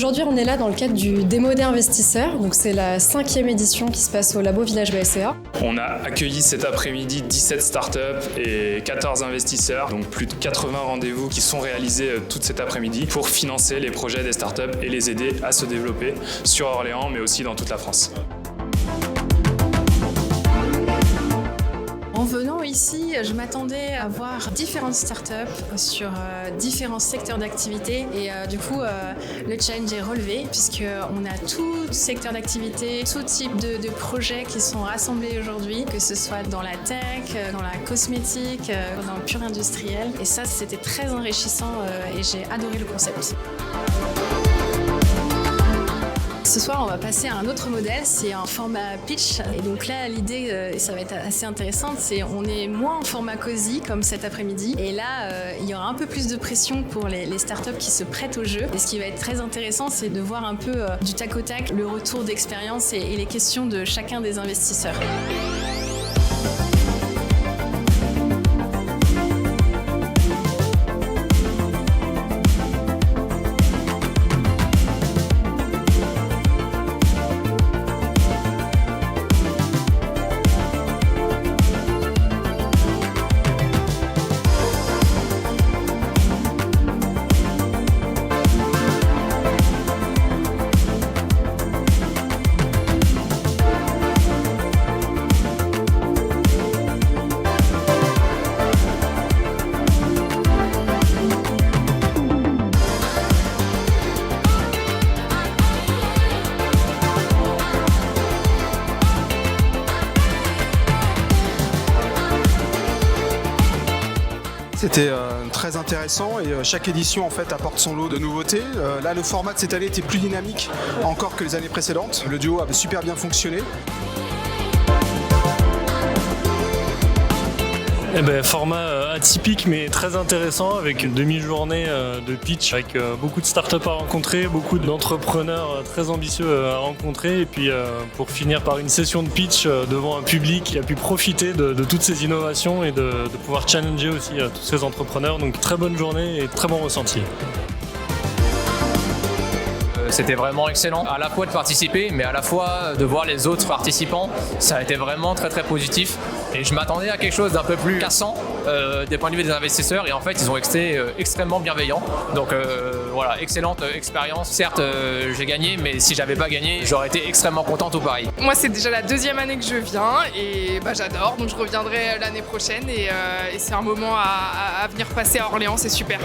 Aujourd'hui, on est là dans le cadre du Démo des investisseurs. Donc, c'est la 5e édition qui se passe au Labo Village BSEA. On a accueilli cet après-midi 17 startups et 14 investisseurs, donc plus de 80 rendez-vous qui sont réalisés tout cet après-midi pour financer les projets des startups et les aider à se développer sur Orléans, mais aussi dans toute la France. En venant ici, je m'attendais à voir différentes startups sur différents secteurs d'activité et du coup, le challenge est relevé puisqu'on a tout secteur d'activité, tout type de projets qui sont rassemblés aujourd'hui, que ce soit dans la tech, dans la cosmétique, dans le pur industriel. Et ça, c'était très enrichissant et j'ai adoré le concept. Ce soir, on va passer à un autre modèle, c'est un format pitch. Et donc là, l'idée, et ça va être assez intéressante, c'est on est moins en format cosy comme cet après-midi. Et là, il y aura un peu plus de pression pour les startups qui se prêtent au jeu. Et ce qui va être très intéressant, c'est de voir un peu du tac au tac le retour d'expérience et les questions de chacun des investisseurs. C'était très intéressant et chaque édition en fait apporte son lot de nouveautés. Là le format de cette année était plus dynamique encore que les années précédentes. Le duo a super bien fonctionné. Format atypique mais très intéressant avec une demi-journée de pitch avec beaucoup de startups à rencontrer, beaucoup d'entrepreneurs très ambitieux à rencontrer et puis pour finir par une session de pitch devant un public qui a pu profiter de toutes ces innovations et de pouvoir challenger aussi tous ces entrepreneurs. Donc très bonne journée et très bon ressenti. C'était vraiment excellent, à la fois de participer, mais à la fois de voir les autres participants. Ça a été vraiment très très positif. Et je m'attendais à quelque chose d'un peu plus cassant des points de vue des investisseurs. Et en fait, ils ont été extrêmement bienveillants. Donc voilà, excellente expérience. Certes, j'ai gagné, mais si j'avais pas gagné, j'aurais été extrêmement content tout pareil. Moi, c'est déjà la 2e année que je viens et j'adore. Donc je reviendrai l'année prochaine et c'est un moment à venir passer à Orléans, c'est super.